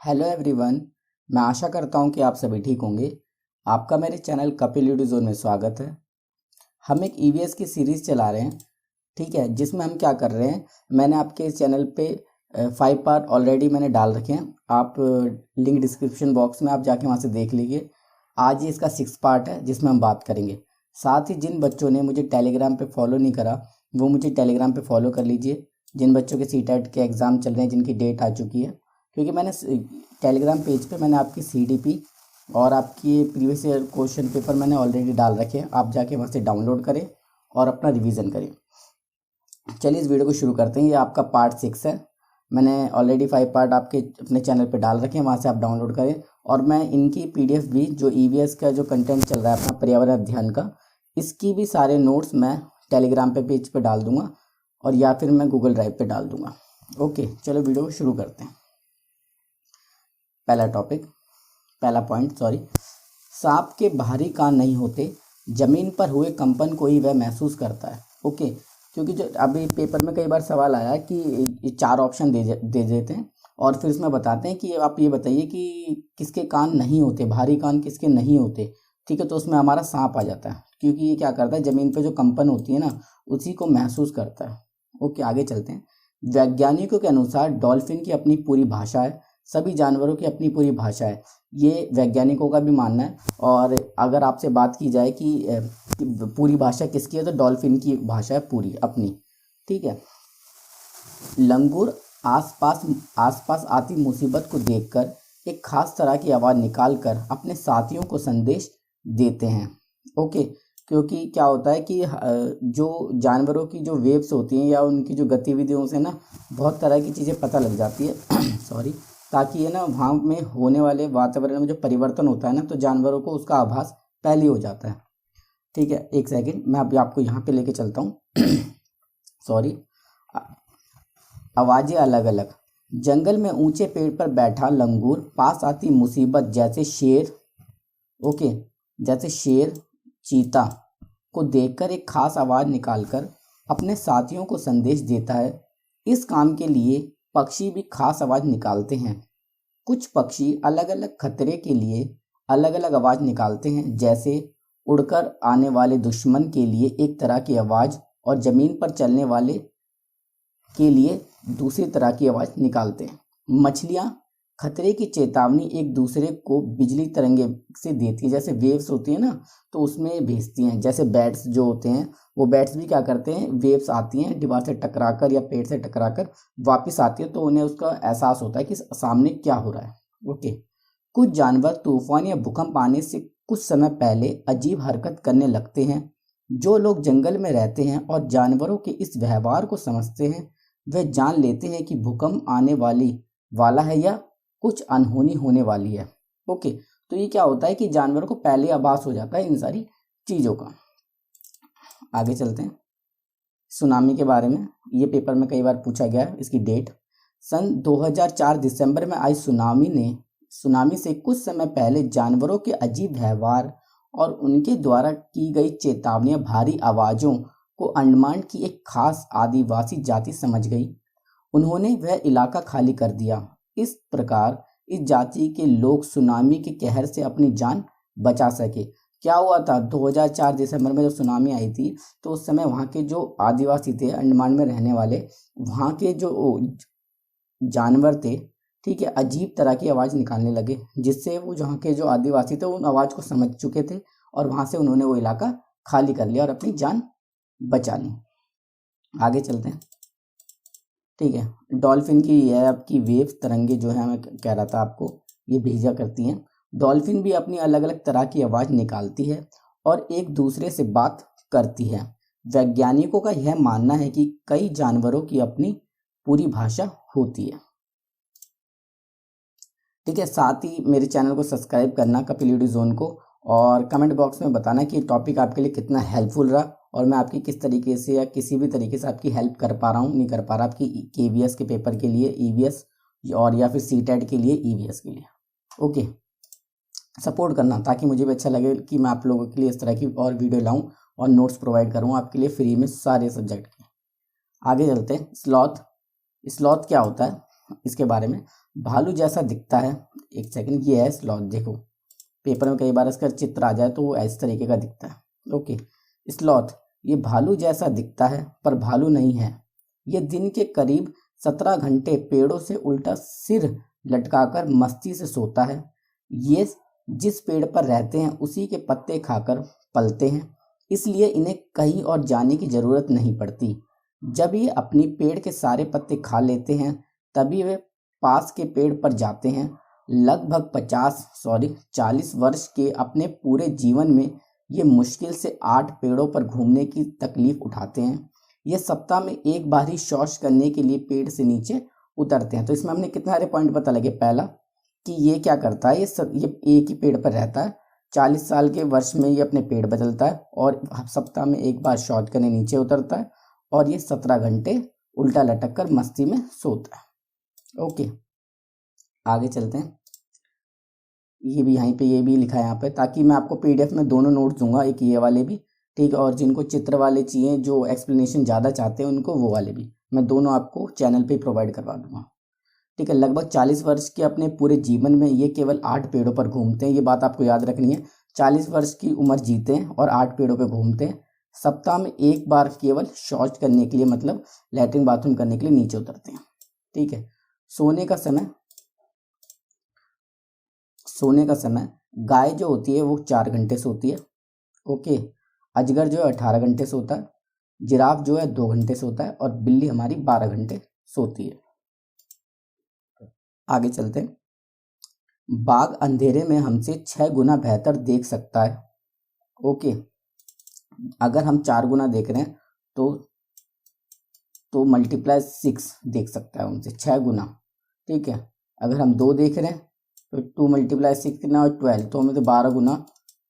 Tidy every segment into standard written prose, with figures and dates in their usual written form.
Hello everyone. मैं आशा करता हूं कि आप सभी ठीक होंगे। आपका मेरे चैनल कपिल वीडियो जोन में स्वागत है। हम एक ईवीएस की सीरीज़ चला रहे हैं, ठीक है, जिसमें हम क्या कर रहे हैं, मैंने आपके इस चैनल पे 5 पार्ट ऑलरेडी मैंने डाल रखे हैं। आप लिंक डिस्क्रिप्शन बॉक्स में आप जाके वहां से देख लीजिए। आज ये इसका 6 पार्ट है जिसमें हम बात करेंगे। साथ ही जिन बच्चों ने मुझे टेलीग्राम पे फॉलो नहीं करा वो मुझे टेलीग्राम पे फॉलो कर लीजिए। जिन बच्चों के सीटेट के एग्ज़ाम चल रहे हैं, जिनकी डेट आ चुकी है, क्योंकि मैंने टेलीग्राम पेज पे मैंने आपकी सीडीपी और आपकी प्रीवियस ईयर क्वेश्चन पेपर मैंने ऑलरेडी डाल रखे हैं। आप जाके वहाँ से डाउनलोड करें और अपना रिवीजन करें। चलिए इस वीडियो को शुरू करते हैं। ये आपका पार्ट 6 है। मैंने ऑलरेडी 5 पार्ट आपके अपने चैनल पे डाल रखे हैं, वहाँ से आप डाउनलोड करें। और मैं इनकी पीडीएफ भी, जो ईवीएस का जो कंटेंट चल रहा है अपना पर्यावरण अध्ययन का, इसकी भी सारे नोट्स मैं टेलीग्राम पे पेज पे डाल दूंगा और या फिर मैं गूगल ड्राइव पे डाल दूंगा। ओके, चलो वीडियो को शुरू करते हैं। पहला पॉइंट, सांप के बाहरी कान नहीं होते, जमीन पर हुए कंपन को ही वह महसूस करता है। ओके, क्योंकि जो अभी पेपर में कई बार सवाल आया कि ये 4 ऑप्शन दे देते हैं और फिर इसमें बताते हैं कि आप ये बताइए कि किसके कान नहीं होते, बाहरी कान किसके नहीं होते। ठीक है, तो उसमें हमारा सांप आ जाता है, क्योंकि ये क्या करता है, जमीन पर जो कंपन होती है ना, उसी को महसूस करता है। ओके, आगे चलते हैं। वैज्ञानिकों के अनुसार डॉल्फिन की अपनी पूरी भाषा है। सभी जानवरों की अपनी पूरी भाषा है, ये वैज्ञानिकों का भी मानना है। और अगर आपसे बात की जाए कि पूरी भाषा किसकी है, तो डॉल्फिन की भाषा है पूरी अपनी। ठीक है। लंगूर आसपास आसपास आती मुसीबत को देखकर एक खास तरह की आवाज़ निकालकर अपने साथियों को संदेश देते हैं। ओके, क्योंकि क्या होता है कि जो जानवरों की जो वेव्स होती हैं या उनकी जो गतिविधियों से ना बहुत तरह की चीज़ें पता लग जाती है सॉरी, ताकि ये ना वहाँ में होने वाले वातावरण में जो परिवर्तन होता है ना, तो जानवरों को उसका आभास पहले हो जाता है। ठीक है, एक सेकंड, मैं अभी आपको यहाँ पे लेके चलता हूँ सॉरी। आवाज़ें अलग अलग। जंगल में ऊंचे पेड़ पर बैठा लंगूर पास आती मुसीबत जैसे शेर, ओके, जैसे शेर चीता को देखकर एक खास आवाज़ निकालकर अपने साथियों को संदेश देता है। इस काम के लिए पक्षी भी खास आवाज़ निकालते हैं। कुछ पक्षी अलग अलग खतरे के लिए अलग अलग आवाज़ निकालते हैं, जैसे उड़कर आने वाले दुश्मन के लिए एक तरह की आवाज़ और ज़मीन पर चलने वाले के लिए दूसरी तरह की आवाज़ निकालते हैं। मछलियाँ खतरे की चेतावनी एक दूसरे को बिजली तरंगे से देती है, जैसे वेव्स होती है ना, तो उसमें भेजती हैं। जैसे बैट्स जो होते हैं, वो बैट्स भी क्या करते हैं, वेव्स आती हैं दीवार से टकराकर या पेड़ से टकराकर वापस आती है, तो उन्हें उसका एहसास होता है कि सामने क्या हो रहा है। ओके, कुछ जानवर तूफान या भूकंप आने से कुछ समय पहले अजीब हरकत करने लगते हैं। जो लोग जंगल में रहते हैं और जानवरों के इस व्यवहार को समझते हैं, वे जान लेते हैं कि भूकंप आने वाला है या कुछ अनहोनी होने वाली है। ओके, तो ये क्या होता है कि जानवरों को पहले आभास हो जाता है इन सारी चीज़ों का। आगे चलते हैं। सुनामी के बारे में, ये पेपर में कई बार पूछा गया है। इसकी डेट सन 2004 दिसंबर में आई सुनामी से कुछ समय पहले जानवरों के अजीब व्यवहार और उनके द्वारा की गई चेतावनियां भारी आवाज़ों को अंडमान की एक खास आदिवासी जाति समझ गई। उन्होंने वह इलाका खाली कर दिया। इस प्रकार इस जाति के लोग सुनामी के कहर से अपनी जान बचा सके। क्या हुआ था, 2004 दिसंबर में जब सुनामी आई थी, तो उस समय वहाँ के जो आदिवासी थे, अंडमान में रहने वाले, वहाँ के जो जानवर थे, ठीक है, अजीब तरह की आवाज़ निकालने लगे, जिससे वो जहाँ के जो आदिवासी थे उन आवाज़ को समझ चुके थे और वहाँ से उन्होंने वो इलाका खाली कर लिया और अपनी जान बचा ली। आगे चलते हैं। ठीक है, डॉल्फिन की यह आपकी वेव तरंगे जो है, मैं कह रहा था आपको, ये भेजा करती हैं। डॉल्फिन भी अपनी अलग अलग तरह की आवाज़ निकालती है और एक दूसरे से बात करती है। वैज्ञानिकों का यह मानना है कि कई जानवरों की अपनी पूरी भाषा होती है। ठीक है, साथ ही मेरे चैनल को सब्सक्राइब करना, कपिल वीडियो जोन को, और कमेंट बॉक्स में बताना कि टॉपिक आपके लिए कितना हेल्पफुल रहा और मैं आपकी किस तरीके से या किसी भी तरीके से आपकी हेल्प कर पा रहा हूँ, नहीं कर पा रहा, आपकी केवीएस के पेपर के लिए ईवीएस और या फिर सीटेट के लिए ईवीएस के लिए। ओके, सपोर्ट करना ताकि मुझे भी अच्छा लगे कि मैं आप लोगों के लिए इस तरह की और वीडियो लाऊं और नोट्स प्रोवाइड करूँ आपके लिए फ्री में सारे सब्जेक्ट के। आगे चलते हैं। स्लॉथ क्या होता है इसके बारे में। भालू जैसा दिखता है। एक सेकंड, ये है स्लॉथ। देखो पेपर में कई बार इसका चित्र आ जाए तो वो इस तरीके का दिखता है। ओके, स्लॉथ ये भालू जैसा दिखता है पर भालू नहीं है। ये दिन के करीब 17 घंटे पेड़ों से उल्टा सिर लटकाकर मस्ती से सोता है। ये जिस पेड़ पर रहते हैं उसी के पत्ते खाकर पलते हैं, इसलिए इन्हें कहीं और जाने की ज़रूरत नहीं पड़ती। जब ये अपनी पेड़ के सारे पत्ते खा लेते हैं तभी वे पास के पेड़ पर जाते हैं। लगभग 40 वर्ष के अपने पूरे जीवन में ये मुश्किल से 8 पेड़ों पर घूमने की तकलीफ उठाते हैं। ये सप्ताह में एक बार ही शौच करने के लिए पेड़ से नीचे उतरते हैं। तो इसमें हमने कितने सारे पॉइंट पता लगे। पहला कि ये क्या करता है, ये एक ही पेड़ पर रहता है, 40 साल के वर्ष में ये अपने पेड़ बदलता है और सप्ताह में एक बार शौच करने नीचे उतरता है, और ये 17 घंटे उल्टा लटक कर मस्ती में सोता है। ओके, आगे चलते हैं। ये भी यहीं पे ये भी लिखा है यहाँ पे, ताकि मैं आपको पीडीएफ में दोनों नोट्स दूंगा, एक ये वाले भी, ठीक है, और जिनको चित्र वाले चाहिए, जो एक्सप्लेनेशन ज़्यादा चाहते हैं उनको वो वाले भी मैं दोनों आपको चैनल पे प्रोवाइड करवा दूंगा। ठीक है, लगभग 40 वर्ष के अपने पूरे जीवन में ये केवल 8 पेड़ों पर घूमते हैं। ये बात आपको याद रखनी है, 40 वर्ष की उम्र जीते हैं और 8 पेड़ों पर घूमते हैं। सप्ताह में एक बार केवल शौच करने के लिए, मतलब लैट्रिन बाथरूम करने के लिए नीचे उतरते हैं। ठीक है, सोने का समय गाय जो होती है वो 4 घंटे सोती है। ओके, अजगर जो है 18 घंटे सोता है, जिराफ जो है 2 घंटे सोता है, और बिल्ली हमारी 12 घंटे सोती है। आगे चलते हैं। बाघ अंधेरे में हमसे 6 गुना बेहतर देख सकता है। ओके, अगर हम 4 गुना देख रहे हैं तो मल्टीप्लाई 6 देख सकता है हमसे 6 गुना। ठीक है, अगर हम 2 देख रहे हैं तो 2 × 6 कितना, 12, तो हमें तो 12 गुना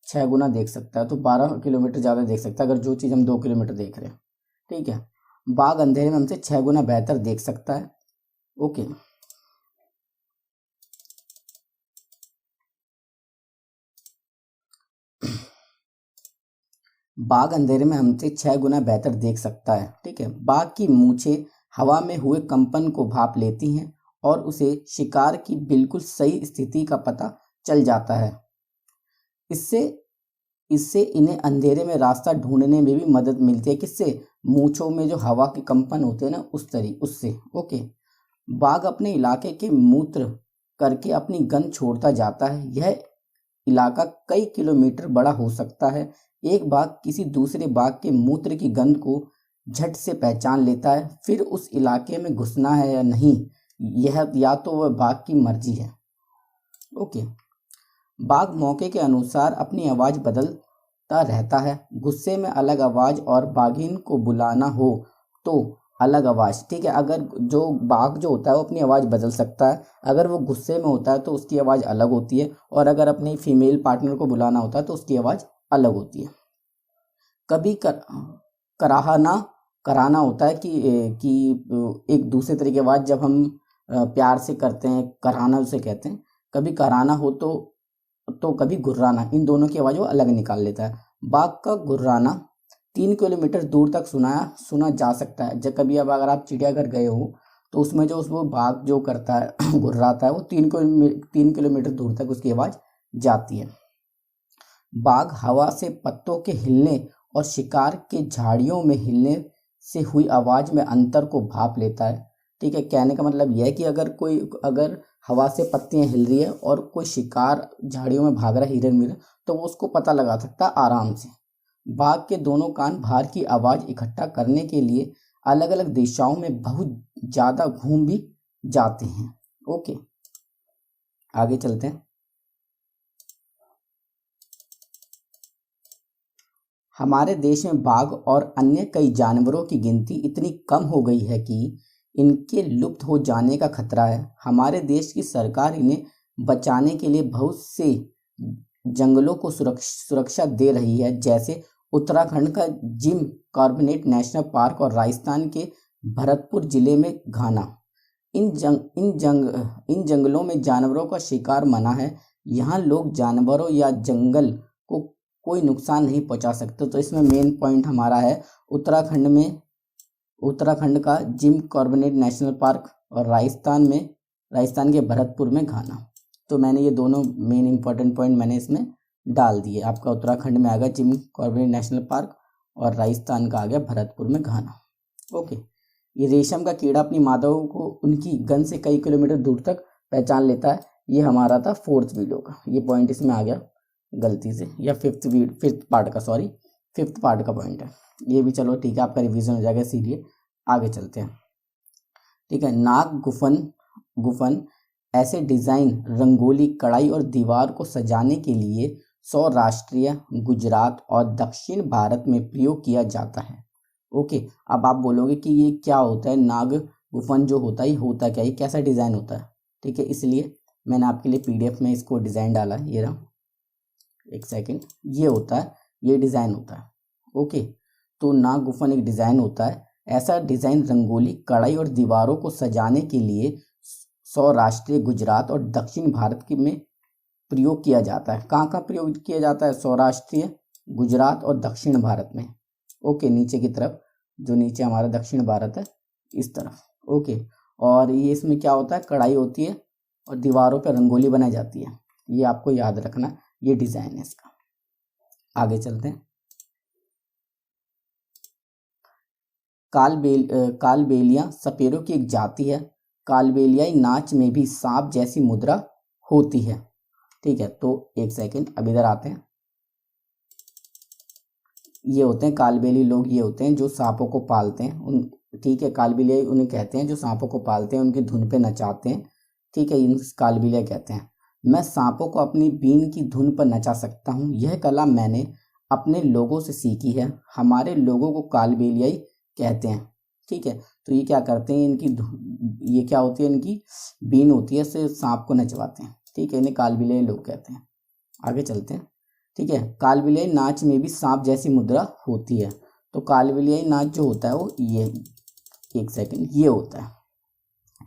6 गुना देख सकता है, तो 12 किलोमीटर ज़्यादा देख सकता है अगर जो चीज़ हम 2 किलोमीटर देख रहे हैं। ठीक है, बाघ अंधेरे में हमसे 6 गुना बेहतर देख सकता है। ओके, बाघ अंधेरे में हमसे 6 गुना बेहतर देख सकता है। ठीक है, बाघ की मूछें हवा में हुए कंपन को भाप लेती हैं और उसे शिकार की बिल्कुल सही स्थिति का पता चल जाता है। इससे इन्हें अंधेरे में रास्ता ढूंढने में भी मदद मिलती है। किससे? मूंछों में जो हवा के कंपन होते हैं ना, उससे। ओके, बाघ अपने इलाके के मूत्र करके अपनी गंध छोड़ता जाता है। यह इलाका कई किलोमीटर बड़ा हो सकता है। एक बाघ किसी दूसरे बाघ के मूत्र की गंध को झट से पहचान लेता है, फिर उस इलाके में घुसना है या नहीं, यह या तो वह बाघ की मर्जी है। ओके, बाघ मौके के अनुसार अपनी आवाज़ बदलता रहता है। गुस्से में अलग आवाज़ और बाघिन को बुलाना हो तो अलग आवाज़। ठीक है, अगर जो बाघ जो होता है वो अपनी आवाज़ बदल सकता है, अगर वो गुस्से में होता है तो उसकी आवाज़ अलग होती है, और अगर अपनी फीमेल पार्टनर को बुलाना होता है तो उसकी आवाज़ अलग होती है। कभी कराना होता है कि एक दूसरे तरीके की आवाज़ जब हम प्यार से करते हैं, कराना उसे कहते हैं। कभी कराना हो तो कभी गुर्राना, इन दोनों की आवाज़ वो अलग निकाल लेता है। बाघ का गुर्राना 3 किलोमीटर दूर तक सुना जा सकता है। जब कभी अब अगर आप चिड़ियाघर गए हो तो उसमें जो वो बाघ जो करता है गुर्राता है, वो 3 किलोमीटर दूर तक उसकी आवाज़ जाती है। बाघ हवा से पत्तों के हिलने और शिकार के झाड़ियों में हिलने से हुई आवाज़ में अंतर को भाप लेता है। ठीक है, कहने का मतलब यह है कि अगर हवा से पत्तियां हिल रही है और कोई शिकार झाड़ियों में भाग रहा है, हिरन मिरन, तो वो उसको पता लगा सकता है आराम से। बाघ के दोनों कान बाहर की आवाज़ इकट्ठा करने के लिए अलग अलग दिशाओं में बहुत ज़्यादा घूम भी जाते हैं। ओके, आगे चलते हैं। हमारे देश में बाघ और अन्य कई जानवरों की गिनती इतनी कम हो गई है कि इनके लुप्त हो जाने का खतरा है। हमारे देश की सरकार इन्हें बचाने के लिए बहुत से जंगलों को सुरक्षा दे रही है, जैसे उत्तराखंड का जिम कॉर्बेट नेशनल पार्क और राजस्थान के भरतपुर जिले में घाना। इन जंगलों में जानवरों का शिकार मना है। यहाँ लोग जानवरों या जंगल को कोई नुकसान नहीं पहुँचा सकते। तो इसमें मेन पॉइंट हमारा है उत्तराखंड का जिम कॉर्बेट नेशनल पार्क और राजस्थान में राजस्थान के भरतपुर में घाना। तो मैंने ये दोनों मेन इंपॉर्टेंट पॉइंट मैंने इसमें डाल दिए। आपका उत्तराखंड में आ गया जिम कॉर्बेट नेशनल पार्क और राजस्थान का आ गया भरतपुर में घाना। ओके, ये रेशम का कीड़ा अपनी मादाओं को उनकी गन से कई किलोमीटर दूर तक पहचान लेता है। ये हमारा था 4th वीडियो का, ये पॉइंट इसमें आ गया गलती से, या फिफ्थ पार्ट का, सॉरी 5th पार्ट का पॉइंट है ये भी। चलो ठीक है, आपका रिवीजन हो जाएगा, इसीलिए आगे चलते हैं। ठीक है, नाग गुफन ऐसे डिज़ाइन, रंगोली, कढ़ाई और दीवार को सजाने के लिए सौराष्ट्रीय, गुजरात और दक्षिण भारत में प्रयोग किया जाता है। ओके, अब आप बोलोगे कि ये क्या होता है, नाग गुफन जो होता है ये होता क्या है, ये कैसा डिज़ाइन होता है। ठीक है, इसलिए मैंने आपके लिए PDF में इसको डिज़ाइन डाला है, ये रहा, एक सेकंड, ये होता है, ये डिज़ाइन होता है। ओके, तो नाग गुफन एक डिज़ाइन होता है। ऐसा डिज़ाइन रंगोली, कढ़ाई और दीवारों को सजाने के लिए सौराष्ट्रीय, गुजरात और दक्षिण भारत में प्रयोग किया जाता है। कहाँ कहाँ प्रयोग किया जाता है, सौराष्ट्रीय, गुजरात और दक्षिण भारत में। ओके, नीचे की तरफ, जो नीचे हमारा दक्षिण भारत है इस तरफ। ओके, और ये इसमें क्या होता है, कढ़ाई होती है और दीवारों पर रंगोली बनाई जाती है, ये आपको याद रखना, ये डिज़ाइन है इसका। आगे चलते हैं। कालबेलिया सपेरों की एक जाति है। कालबेलियाई नाच में भी सांप जैसी मुद्रा होती है। ठीक है, तो एक सेकंड, अब इधर आते हैं। ये होते हैं कालबेली लोग, ये होते हैं जो सांपों को पालते हैं उन। ठीक है, कालबेलियाई उन्हें कहते हैं जो सांपों को पालते हैं, उनकी धुन पे नचाते हैं। ठीक है, इन कालबेलिया कहते हैं। मैं सांपों को अपनी बीन की धुन पर नचा सकता हूँ। यह कला मैंने अपने लोगों से सीखी है। हमारे लोगों को कालबेलियाई कहते हैं। ठीक है, तो ये क्या करते हैं, ये क्या होती है, इनकी बीन होती है, इससे सांप को नचवाते हैं। ठीक है, इन्हें कालबेलियाई लोग कहते हैं। आगे चलते हैं। ठीक है, कालबेलियाई नाच में भी सांप जैसी मुद्रा होती है। तो कालबेलियाई नाच जो होता है वो ये, एक सेकंड, ये होता है।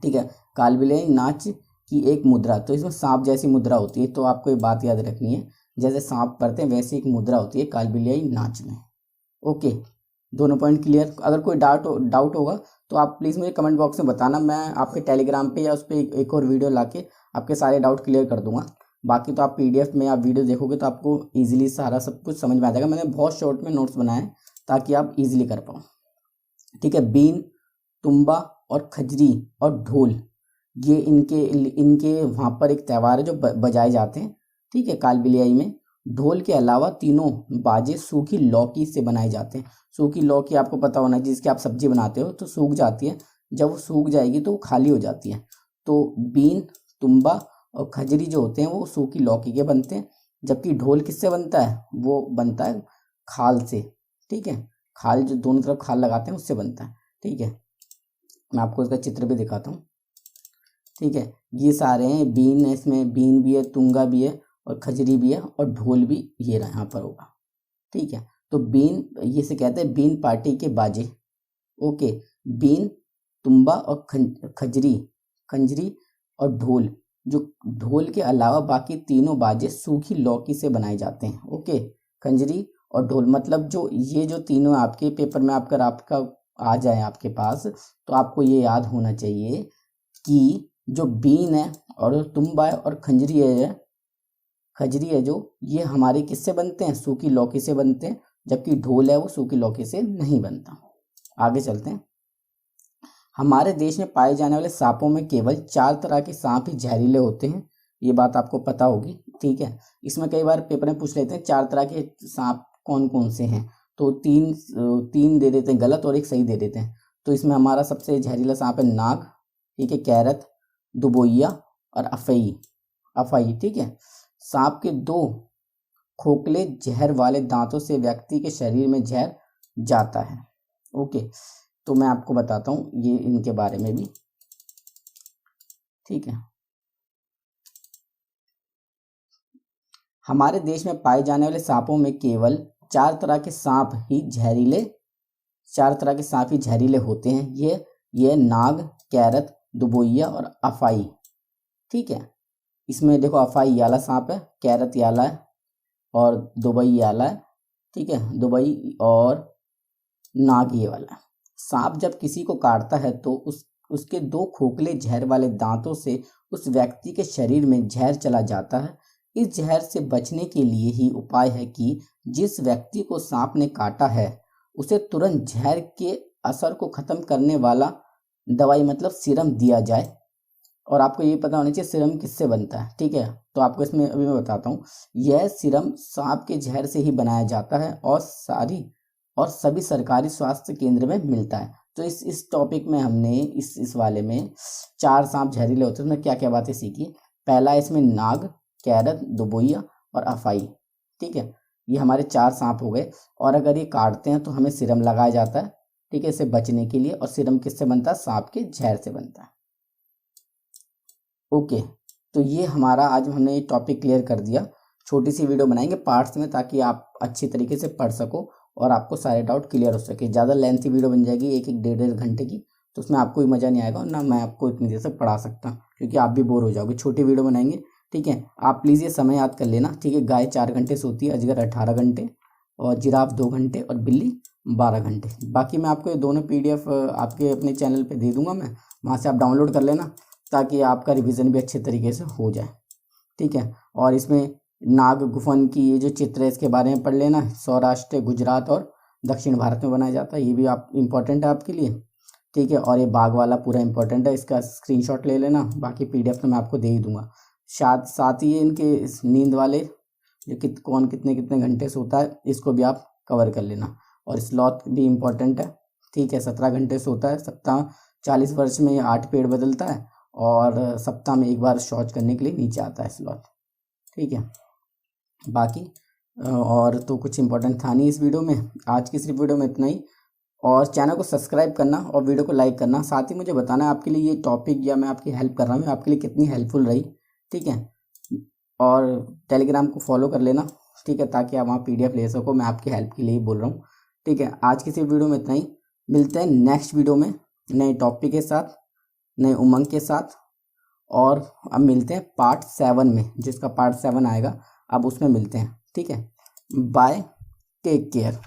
ठीक है, कालबेलियाई नाच की एक मुद्रा, तो इसमें सांप जैसी मुद्रा होती है। तो आपको ये बात याद रखनी है, जैसे सांप करते हैं वैसे एक मुद्रा होती है कालबेलियाई नाच में। ओके, दोनों पॉइंट क्लियर। अगर कोई डाउट होगा तो आप प्लीज़ मुझे कमेंट बॉक्स में बताना, मैं आपके टेलीग्राम पे या उस पर एक और वीडियो लाके आपके सारे डाउट क्लियर कर दूंगा। बाकी तो आप PDF में आप वीडियो देखोगे तो आपको ईजिली सारा सब कुछ समझ में आ जाएगा। मैंने बहुत शॉर्ट में नोट्स बनाए हैं ताकि आप ईजिली कर पाओ। ठीक है, बीन, तुम्बा और खजरी और ढोल, ये इनके वहाँ पर एक त्यौहार है जो बजाए जाते हैं। ठीक है, कालबेलियाई में ढोल के अलावा तीनों बाजे सूखी लौकी से बनाए जाते हैं। सूखी लौकी आपको पता होना है, जिसकी आप सब्जी बनाते हो तो सूख जाती है, जब वो सूख जाएगी तो वो खाली हो जाती है। तो बीन, तुम्बा और खजरी जो होते हैं वो सूखी लौकी के बनते हैं, जबकि ढोल किससे बनता है, वो बनता है खाल से। ठीक है, खाल जो दोनों तरफ खाल लगाते हैं उससे बनता है। ठीक है, मैं आपको इसका चित्र भी दिखाता हूँ। ठीक है, ये सारे हैं, बीन है, इसमें बीन भी है, तुंगा भी है और खजरी भी है और ढोल भी ये रहा यहाँ पर होगा। ठीक है, तो बीन, ये से कहते हैं बीन पार्टी के बाजे। ओके, बीन, तुम्बा और खंजरी और ढोल, जो ढोल के अलावा बाकी तीनों बाजे सूखी लौकी से बनाए जाते हैं। ओके, खंजरी और ढोल, मतलब ये जो तीनों आपके पेपर में आपका आ जाए आपके पास, तो आपको ये याद होना चाहिए कि जो बीन है और तुम्बा है और खजरी है जो, ये हमारे किससे बनते हैं, सूखी लौकी से बनते हैं, जबकि ढोल है वो सूखी लौकी से नहीं बनता। आगे चलते हैं। हमारे देश में पाए जाने वाले सांपों में केवल 4 तरह के सांप ही जहरीले होते हैं, ये बात आपको पता होगी। ठीक है, इसमें कई बार पेपर में पूछ लेते हैं 4 तरह के सांप कौन कौन से हैं, तो तीन दे देते हैं गलत और एक सही दे देते हैं। तो इसमें हमारा सबसे जहरीला सांप है नाग, ठीक है, कैरत, दुबोइया और अफाई। ठीक है, सांप के 2 खोखले जहर वाले दांतों से व्यक्ति के शरीर में जहर जाता है। ओके, तो मैं आपको बताता हूँ ये इनके बारे में भी। ठीक है, हमारे देश में पाए जाने वाले सांपों में केवल 4 तरह के सांप ही जहरीले होते हैं। ये नाग, कैरत, दुबोइया और अफाई। ठीक है, इसमें देखो अफाई ये वाला सांप है, कैरत ये वाला है और दुबई ये वाला है। ठीक है, दुबई और नाग ये वाला है। सांप जब किसी को काटता है तो उसके 2 खोखले जहर वाले दांतों से उस व्यक्ति के शरीर में जहर चला जाता है। इस जहर से बचने के लिए ही उपाय है कि जिस व्यक्ति को सांप ने काटा है उसे तुरंत जहर के असर को खत्म करने वाला दवाई मतलब सीरम दिया जाए। और आपको ये पता होना चाहिए सीरम किससे बनता है, ठीक है। तो आपको इसमें अभी मैं बताता हूँ। यह सीरम सांप के जहर से ही बनाया जाता है और सभी सरकारी स्वास्थ्य केंद्र में मिलता है। तो इस टॉपिक में हमने इस वाले में 4 सांप जहरीले होते हैं, उसमें क्या क्या बातें सीखी। पहला इसमें नाग, कैरत, दुबोइया और अफाई, ठीक है। ये हमारे 4 सांप हो गए। और अगर ये काटते हैं तो हमें सीरम लगाया जाता है, ठीक है, इससे बचने के लिए। और सीरम किससे बनता है? सांप के जहर से बनता है। ओके, तो ये हमारा आज हमने ये टॉपिक क्लियर कर दिया। छोटी सी वीडियो बनाएंगे पार्ट्स में ताकि आप अच्छी तरीके से पढ़ सको और आपको सारे डाउट क्लियर हो सके। ज़्यादा लेंथी वीडियो बन जाएगी 1-1, 1.5 घंटे की, तो उसमें आपको भी मज़ा नहीं आएगा और ना मैं आपको इतनी देर से पढ़ा सकता, क्योंकि आप भी बोर हो जाओगे। छोटी वीडियो बनाएंगे, ठीक है। आप प्लीज़ ये समय याद कर लेना, ठीक है। गाय 4 घंटे सोती है, अजगर 18 घंटे और जिराफ 2 घंटे और बिल्ली 12 घंटे। बाकी मैं आपको ये दोनों PDF आपके अपने चैनल पे दे दूंगा मैं, वहाँ से आप डाउनलोड कर लेना ताकि आपका रिवीजन भी अच्छे तरीके से हो जाए, ठीक है। और इसमें नाग गुफन की ये जो चित्र है इसके बारे में पढ़ लेना। सौराष्ट्र, गुजरात और दक्षिण भारत में बनाया जाता है, ये भी आप इम्पोर्टेंट है आपके लिए, ठीक है। और ये बाघ वाला पूरा इंपॉर्टेंट है, इसका स्क्रीनशॉट ले लेना। बाकी PDF तो मैं आपको दे ही दूंगा। साथ ही इनके नींद वाले जो कौन कितने कितने घंटे सोता है इसको भी आप कवर कर लेना। और स्लॉथ भी इम्पोर्टेंट है, ठीक है। 17 घंटे सोता है, सप्ताह 40 वर्ष में 8 पेड़ बदलता है और सप्ताह में 1 बार शौच करने के लिए नीचे आता है स्लॉथ, ठीक है। बाकी और तो कुछ इंपॉर्टेंट था नहीं इस वीडियो में। आज की सिर्फ वीडियो में इतना ही। और चैनल को सब्सक्राइब करना और वीडियो को लाइक करना। साथ ही मुझे बताना है आपके लिए ये टॉपिक या मैं आपकी हेल्प कर रहा हूँ आपके लिए कितनी हेल्पफुल रही, ठीक है। और टेलीग्राम को फॉलो कर लेना, ठीक है, ताकि आप वहाँ PDF ले सको। मैं आपकी हेल्प के लिए ही बोल रहा हूँ, ठीक है। आज की सिर्फ वीडियो में इतना ही। मिलते हैं नेक्स्ट वीडियो में नए टॉपिक के साथ, नए उमंग के साथ। और अब मिलते हैं पार्ट 7 में, जिसका पार्ट 7 आएगा अब उसमें मिलते हैं, ठीक है। Bye, take care.